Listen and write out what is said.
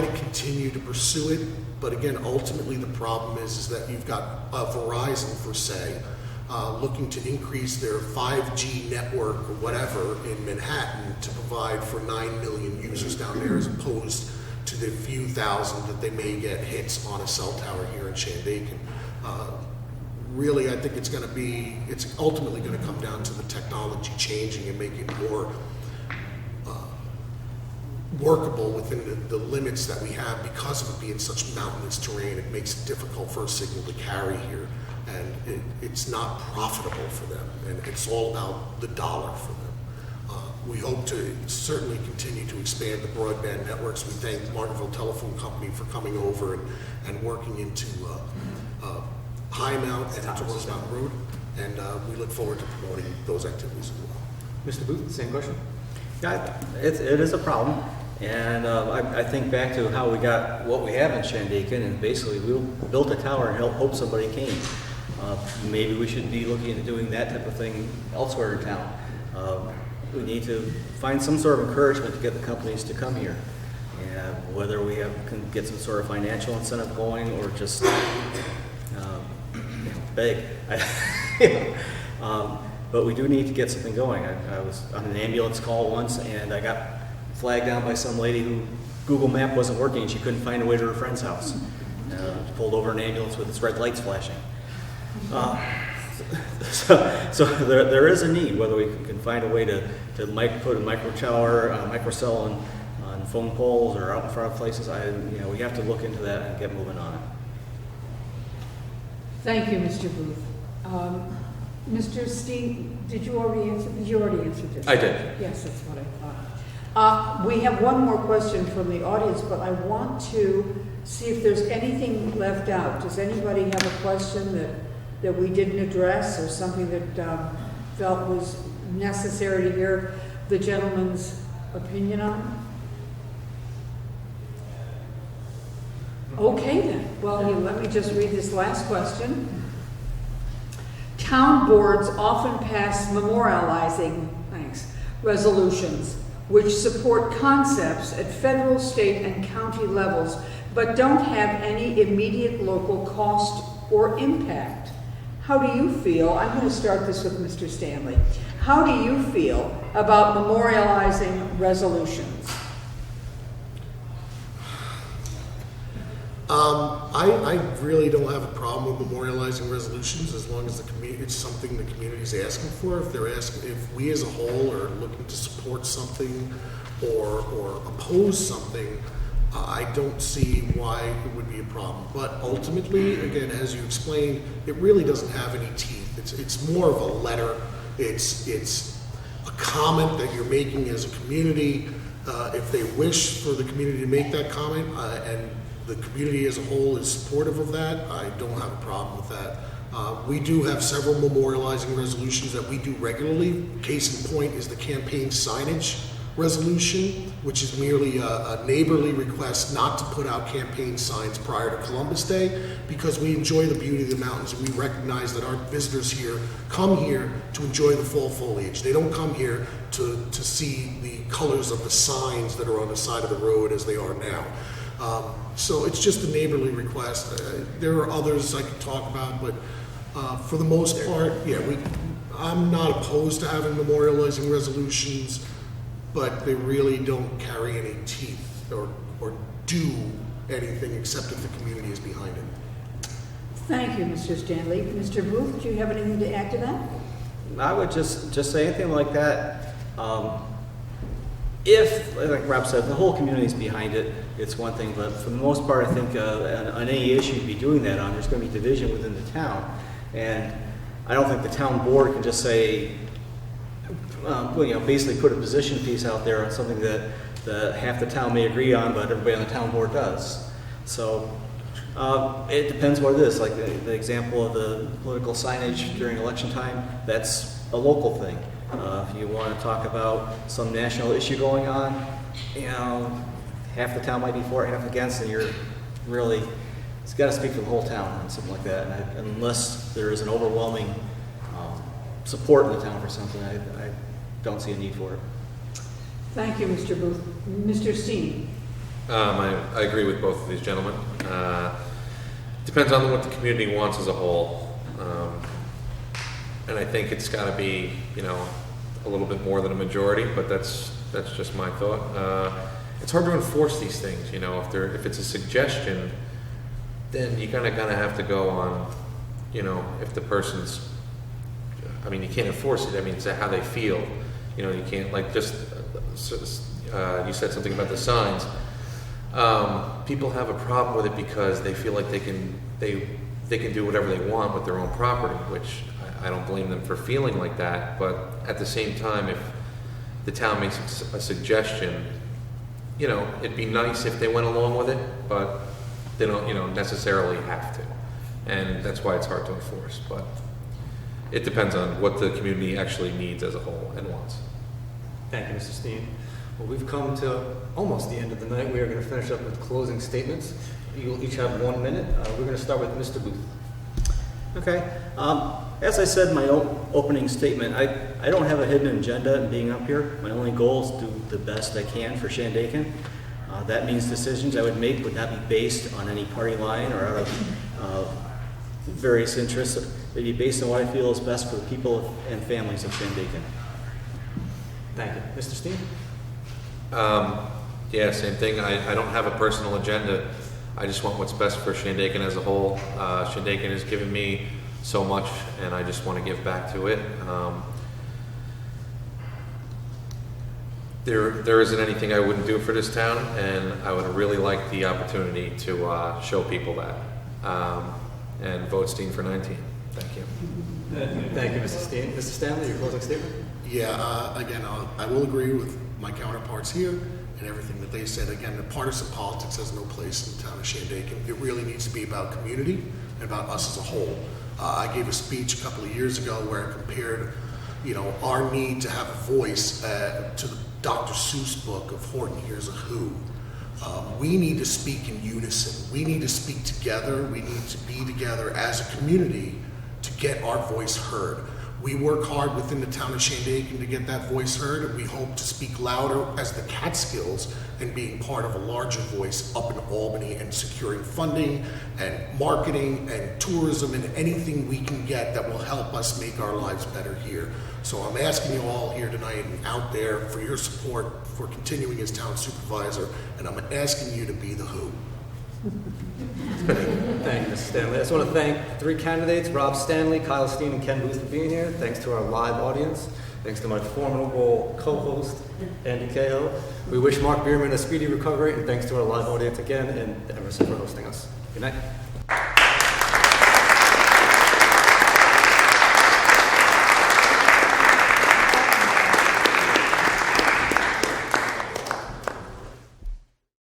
to continue to pursue it, but again, ultimately the problem is that you've got Verizon, for say, looking to increase their 5G network or whatever in Manhattan to provide for 9 million users down there, as opposed to the few thousand that they may get hits on a cell tower here in Shandaken. Really, I think it's ultimately going to come down to the technology changing and making it more workable within the limits that we have. Because of it being such mountainous terrain, it makes it difficult for a signal to carry here, and it's not profitable for them, and it's all about the dollar for them. We hope to certainly continue to expand the broadband networks. We thank Martinville Telephone Company for coming over and working into High Mount and into Rose Mountain Road, and we look forward to promoting those activities as well. Mr. Booth, same question? Yeah, it is a problem, and I think back to how we got what we have in Shandaken, and basically we built a tower and hope somebody came. Maybe we should be looking into doing that type of thing elsewhere in town. We need to find some sort of encouragement to get the companies to come here, and whether we can get some sort of financial incentive going or just beg. But we do need to get something going. I was on an ambulance call once, and I got flagged down by some lady who Google Map wasn't working and she couldn't find her way to her friend's house. Pulled over an ambulance with its red lights flashing. So there is a need, whether we can find a way to put a micro tower, micro cell on phone poles or out in front of places. We have to look into that and get moving on it. Thank you, Mr. Booth. Mr. Steen, did you already answer? You already answered this. I did. Yes, that's what I thought. We have one more question from the audience, but I want to see if there's anything left out. Does anybody have a question that we didn't address, or something that felt was necessary to hear the gentleman's opinion on? Okay then. Well, let me just read this last question. Town boards often pass memorializing resolutions which support concepts at federal, state, and county levels, but don't have any immediate local cost or impact. How do you feel? I'm going to start this with Mr. Stanley. How do you feel about memorializing resolutions? I really don't have a problem with memorializing resolutions as long as it's something the community is asking for. If we as a whole are looking to support something or oppose something, I don't see why it would be a problem. But ultimately, again, as you explained, it really doesn't have any teeth. It's more of a letter. It's a comment that you're making as a community. If they wish for the community to make that comment, and the community as a whole is supportive of that, I don't have a problem with that. We do have several memorializing resolutions that we do regularly. Case in point is the campaign signage resolution, which is merely a neighborly request not to put out campaign signs prior to Columbus Day, because we enjoy the beauty of the mountains and we recognize that our visitors here come here to enjoy the fall foliage. They don't come here to see the colors of the signs that are on the side of the road as they are now. So it's just a neighborly request. There are others I could talk about, but for the most part, yeah, I'm not opposed to having memorializing resolutions, but they really don't carry any teeth or do anything except if the community is behind it. Thank you, Mr. Stanley. Mr. Booth, do you have anything to add to that? I would just say anything like that. If, like Rob said, the whole community is behind it, it's one thing, but for the most part, I think on any issue you'd be doing that on, there's going to be division within the town. And I don't think the town board can just say, basically put a position piece out there on something that half the town may agree on, but everybody on the town board does. So it depends what it is. Like the example of the political signage during election time, that's a local thing. If you want to talk about some national issue going on, half the town might be for it, half against, and it's got to speak for the whole town on something like that. And unless there is an overwhelming support in the town for something, I don't see a need for it. Thank you, Mr. Booth. Mr. Steen. I agree with both of these gentlemen. Depends on what the community wants as a whole. And I think it's got to be, a little bit more than a majority, but that's just my thought. It's hard to enforce these things, if it's a suggestion, then you kind of have to go on, if the person's, you can't enforce it. It's how they feel. You can't you said something about the signs. People have a problem with it because they feel like they can do whatever they want with their own property, which I don't blame them for feeling like that. But at the same time, if the town makes a suggestion, it'd be nice if they went along with it, but they don't, necessarily have to. And that's why it's hard to enforce. But it depends on what the community actually needs as a whole and wants. Thank you, Mr. Steen. Well, we've come to almost the end of the night. We are going to finish up with closing statements. You'll each have 1 minute. We're going to start with Mr. Booth. Okay. As I said in my opening statement, I don't have a hidden agenda in being up here. My only goal is to do the best I can for Shandaken. That means decisions I would make would not be based on any party line or out of various interests. They'd be based on what I feel is best for the people and families of Shandaken. Thank you. Mr. Steen? Yeah, same thing. I don't have a personal agenda. I just want what's best for Shandaken as a whole. Shandaken has given me so much, and I just want to give back to it. There isn't anything I wouldn't do for this town, and I would really like the opportunity to show people that. And vote Steen for 19. Thank you. Thank you, Mr. Steen. Mr. Stanley, your closing statement? Yeah, again, I will agree with my counterparts here and everything that they said. Again, the partisan politics has no place in the town of Shandaken. It really needs to be about community and about us as a whole. I gave a speech a couple of years ago where I compared, our need to have a voice to the Dr. Seuss book of Horton Hears a Who. We need to speak in unison. We need to speak together. We need to be together as a community to get our voice heard. We work hard within the town of Shandaken to get that voice heard, and we hope to speak louder as the Catskills and being part of a larger voice up in Albany and securing funding and marketing and tourism and anything we can get that will help us make our lives better here. So I'm asking you all here tonight and out there for your support for continuing as town supervisor, and I'm asking you to be the Who. Thank you, Mr. Stanley. I just want to thank 3 candidates, Rob Stanley, Kyle Steen, and Ken Booth, for being here. Thanks to our live audience. Thanks to my formidable co-host, Andy Cahill. We wish Mark Bierman a speedy recovery, and thanks to our live audience again, and Emerson for hosting us. Good night.